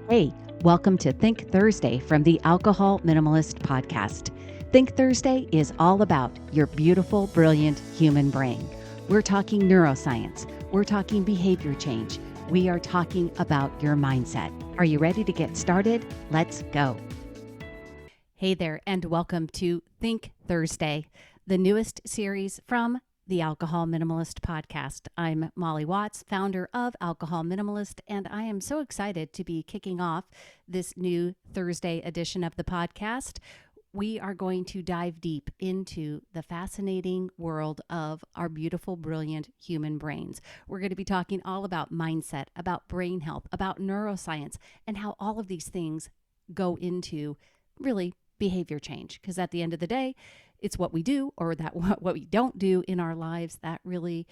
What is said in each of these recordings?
Hey, welcome to Think Thursday from the Alcohol Minimalist Podcast. Think Thursday is all about your beautiful, brilliant human brain. We're talking neuroscience. We're talking behavior change. We are talking about your mindset. Are you ready to get started? Let's go. Hey there, and welcome to Think Thursday, the newest series from the Alcohol Minimalist Podcast. I'm Molly Watts, founder of Alcohol Minimalist, and I am so excited to be kicking off this new Thursday edition of the podcast. We are going to dive deep into the fascinating world of our beautiful, brilliant human brains. We're going to be talking all about mindset, about brain health, about neuroscience, and how all of these things go into really behavior change. Because at the end of the day, it's what we do or that what we don't do in our lives that really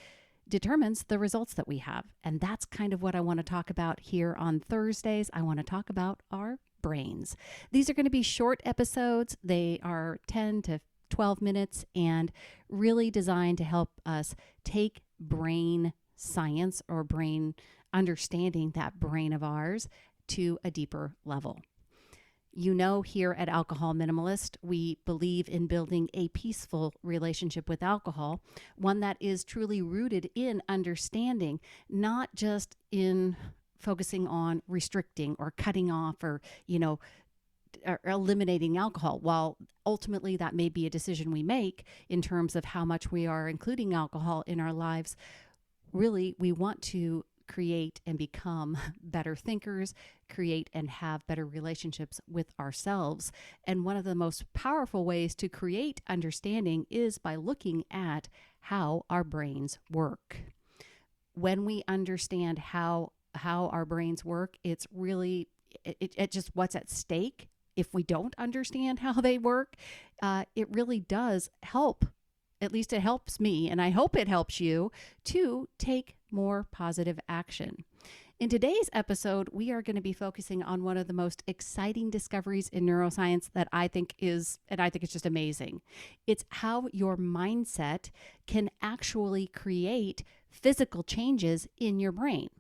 determines the results that we have. And that's kind of what I want to talk about here on Thursdays. I want to talk about our brains. These are going to be short episodes. They are 10 to 12 minutes and really designed to help us take brain science or brain understanding, that brain of ours, to a deeper level. You know, here at Alcohol Minimalist, we believe in building a peaceful relationship with alcohol, one that is truly rooted in understanding, not just in focusing on restricting or cutting off or eliminating alcohol. While ultimately that may be a decision we make in terms of how much we are including alcohol in our lives, really we want to create and become better thinkers, create and have better relationships with ourselves. And one of the most powerful ways to create understanding is by looking at how our brains work. When we understand how our brains work, it's really, it just what's at stake. If we don't understand how they work, it really does help. At least it helps me, and I hope it helps you to take more positive action. In today's episode, we are going to be focusing on one of the most exciting discoveries in neuroscience that I think it's just amazing. It's how your mindset can actually create physical changes in your brain.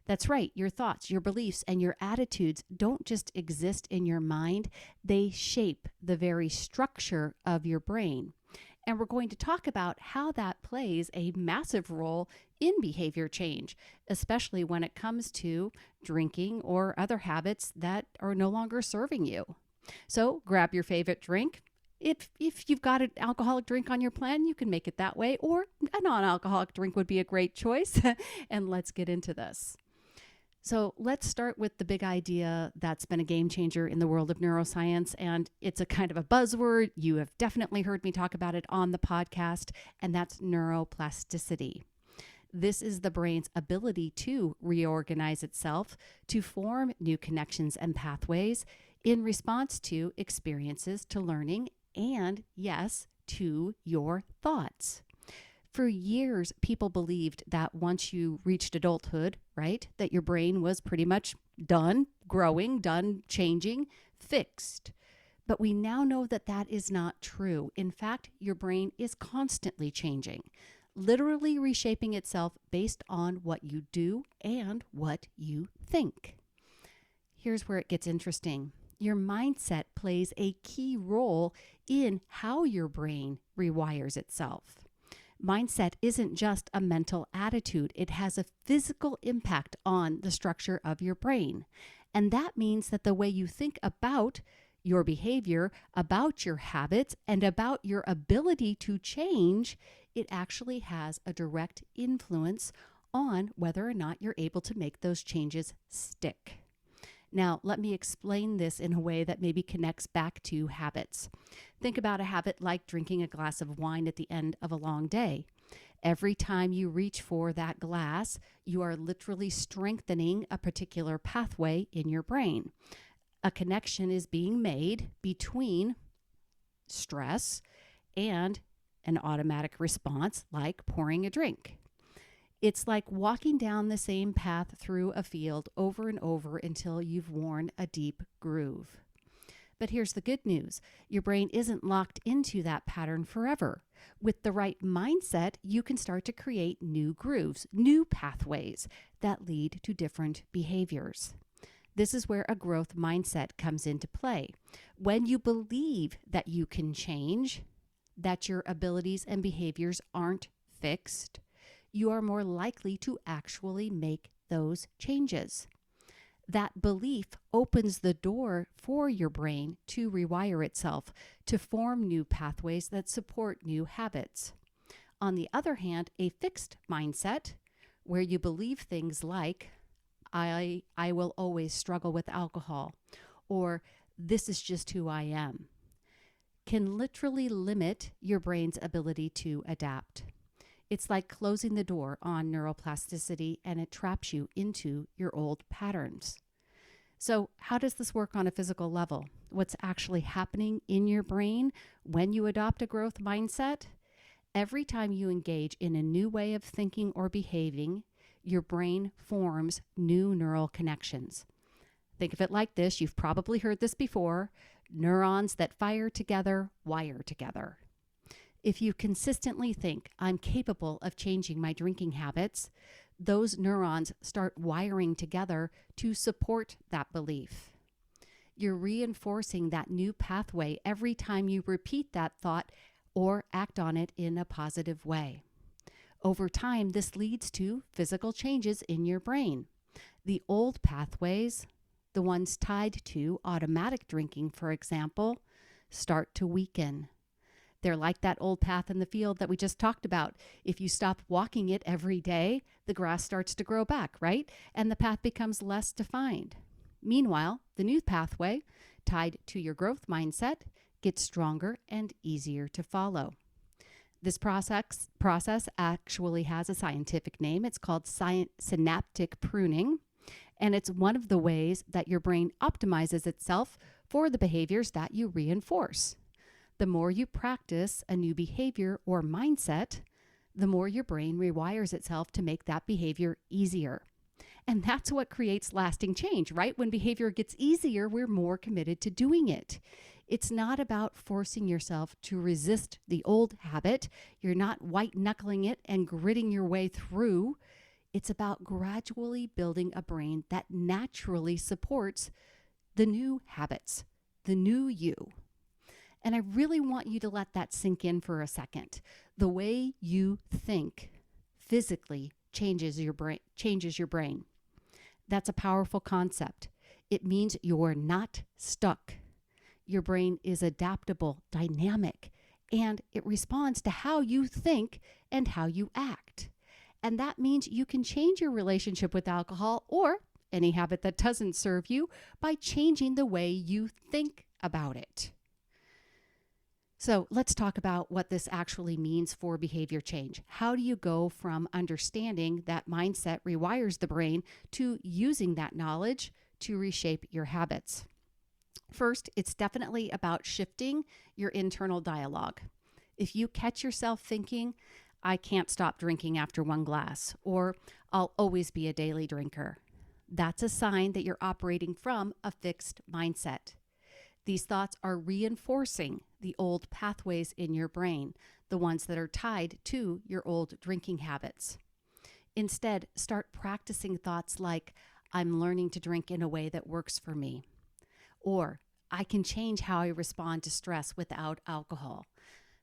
That's right. Your thoughts, your beliefs, and your attitudes don't just exist in your mind. They shape the very structure of your brain. And we're going to talk about how that plays a massive role in behavior change, especially when it comes to drinking or other habits that are no longer serving you. So grab your favorite drink. If you've got an alcoholic drink on your plan, you can make it that way, or a non-alcoholic drink would be a great choice. And let's get into this. So let's start with the big idea that's been a game changer in the world of neuroscience, and it's a kind of a buzzword. You have definitely heard me talk about it on the podcast, and that's neuroplasticity. This is the brain's ability to reorganize itself, to form new connections and pathways in response to experiences, to learning, and yes, to your thoughts. For years, people believed that once you reached adulthood, right, that your brain was pretty much done growing, done changing, fixed. But we now know that that is not true. In fact, your brain is constantly changing, literally reshaping itself based on what you do and what you think. Here's where it gets interesting. Your mindset plays a key role in how your brain rewires itself. Mindset isn't just a mental attitude. It has a physical impact on the structure of your brain. And that means that the way you think about your behavior, about your habits, and about your ability to change, it actually has a direct influence on whether or not you're able to make those changes stick. Now, let me explain this in a way that maybe connects back to habits. Think about a habit like drinking a glass of wine at the end of a long day. Every time you reach for that glass, you are literally strengthening a particular pathway in your brain. A connection is being made between stress and an automatic response like pouring a drink. It's like walking down the same path through a field over and over until you've worn a deep groove. But here's the good news. Your brain isn't locked into that pattern forever. With the right mindset, you can start to create new grooves, new pathways that lead to different behaviors. This is where a growth mindset comes into play. When you believe that you can change, that your abilities and behaviors aren't fixed, you are more likely to actually make those changes. That belief opens the door for your brain to rewire itself, to form new pathways that support new habits. On the other hand, a fixed mindset, where you believe things like, I will always struggle with alcohol, or this is just who I am, can literally limit your brain's ability to adapt. It's like closing the door on neuroplasticity, and it traps you into your old patterns. So how does this work on a physical level? What's actually happening in your brain when you adopt a growth mindset? Every time you engage in a new way of thinking or behaving, your brain forms new neural connections. Think of it like this. You've probably heard this before. Neurons that fire together wire together. If you consistently think, I'm capable of changing my drinking habits, those neurons start wiring together to support that belief. You're reinforcing that new pathway every time you repeat that thought or act on it in a positive way. Over time, this leads to physical changes in your brain. The old pathways, the ones tied to automatic drinking, for example, start to weaken. They're like that old path in the field that we just talked about. If you stop walking it every day, the grass starts to grow back, right? And the path becomes less defined. Meanwhile, the new pathway, tied to your growth mindset, gets stronger and easier to follow. This process actually has a scientific name. It's called synaptic pruning, and it's one of the ways that your brain optimizes itself for the behaviors that you reinforce. The more you practice a new behavior or mindset, the more your brain rewires itself to make that behavior easier. And that's what creates lasting change, right? When behavior gets easier, we're more committed to doing it. It's not about forcing yourself to resist the old habit. You're not white-knuckling it and gritting your way through. It's about gradually building a brain that naturally supports the new habits, the new you. And I really want you to let that sink in for a second. The way you think physically changes your brain. That's a powerful concept. It means you're not stuck. Your brain is adaptable, dynamic, and it responds to how you think and how you act. And that means you can change your relationship with alcohol or any habit that doesn't serve you by changing the way you think about it. So let's talk about what this actually means for behavior change. How do you go from understanding that mindset rewires the brain to using that knowledge to reshape your habits? First, it's definitely about shifting your internal dialogue. If you catch yourself thinking, I can't stop drinking after one glass, or I'll always be a daily drinker, that's a sign that you're operating from a fixed mindset. These thoughts are reinforcing the old pathways in your brain, the ones that are tied to your old drinking habits. Instead, start practicing thoughts like, I'm learning to drink in a way that works for me. Or, I can change how I respond to stress without alcohol.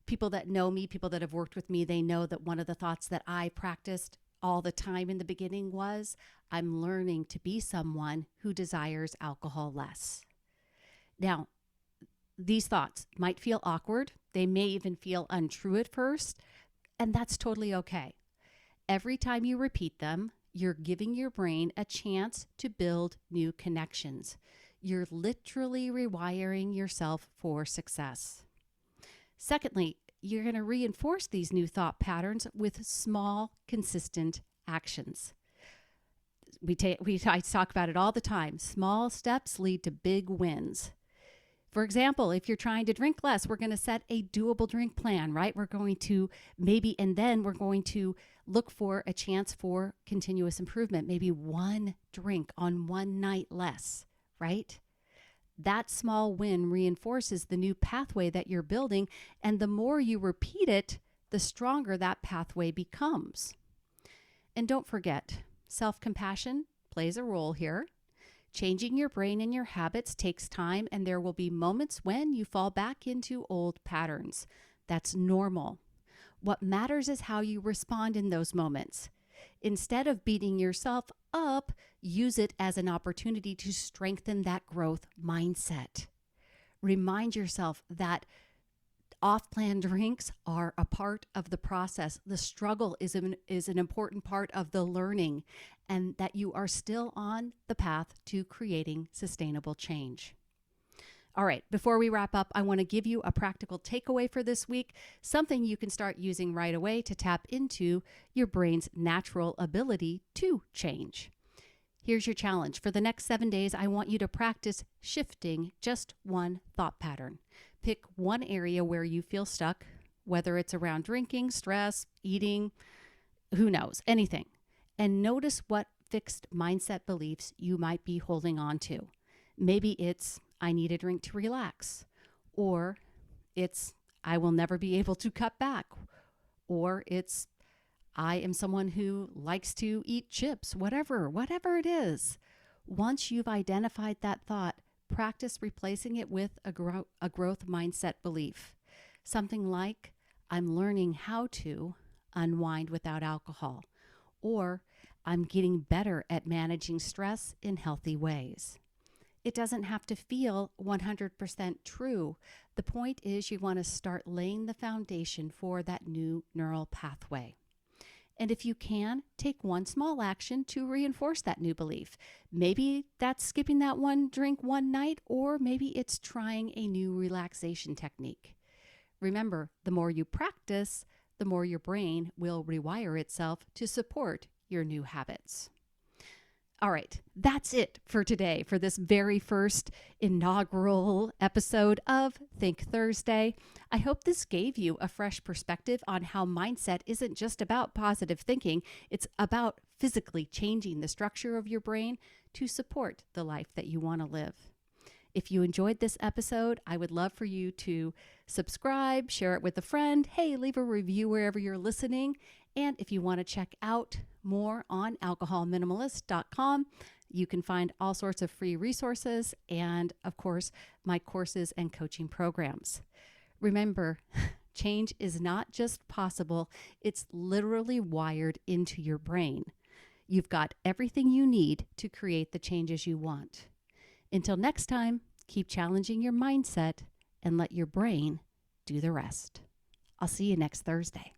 People that know me, people that have worked with me, they know that one of the thoughts that I practiced all the time in the beginning was, I'm learning to be someone who desires alcohol less. Now, these thoughts might feel awkward. They may even feel untrue at first, and that's totally okay. Every time you repeat them, you're giving your brain a chance to build new connections. You're literally rewiring yourself for success. Secondly, you're going to reinforce these new thought patterns with small, consistent actions. I talk about it all the time. Small steps lead to big wins. For example, if you're trying to drink less, we're going to set a doable drink plan, right? We're going to then we're going to look for a chance for continuous improvement, maybe one drink on one night less, right? That small win reinforces the new pathway that you're building, and the more you repeat it, the stronger that pathway becomes. And don't forget, self-compassion plays a role here. Changing your brain and your habits takes time, and there will be moments when you fall back into old patterns. That's normal. What matters is how you respond in those moments. Instead of beating yourself up, use it as an opportunity to strengthen that growth mindset. Remind yourself that off-plan drinks are a part of the process. The struggle is an important part of the learning, and that you are still on the path to creating sustainable change. All right, before we wrap up, I want to give you a practical takeaway for this week, something you can start using right away to tap into your brain's natural ability to change. Here's your challenge. For the next 7 days, I want you to practice shifting just one thought pattern. Pick one area where you feel stuck, whether it's around drinking, stress, eating, who knows, anything. And notice what fixed mindset beliefs you might be holding on to. Maybe it's, I need a drink to relax. Or it's, I will never be able to cut back. Or it's, I am someone who likes to eat chips, whatever it is. Once you've identified that thought, practice replacing it with a growth mindset belief. Something like, I'm learning how to unwind without alcohol, or I'm getting better at managing stress in healthy ways. It doesn't have to feel 100% true. The point is you want to start laying the foundation for that new neural pathway. And if you can, take one small action to reinforce that new belief. Maybe that's skipping that one drink one night, or maybe it's trying a new relaxation technique. Remember, the more you practice, the more your brain will rewire itself to support your new habits. All right, that's it for today, for this very first inaugural episode of Think Thursday. I hope this gave you a fresh perspective on how mindset isn't just about positive thinking. It's about physically changing the structure of your brain to support the life that you want to live. If you enjoyed this episode, I would love for you to subscribe, share it with a friend. Hey, leave a review wherever you're listening. And if you want to check out more on alcoholminimalist.com, you can find all sorts of free resources and, of course, my courses and coaching programs. Remember, change is not just possible, it's literally wired into your brain. You've got everything you need to create the changes you want. Until next time, keep challenging your mindset and let your brain do the rest. I'll see you next Thursday.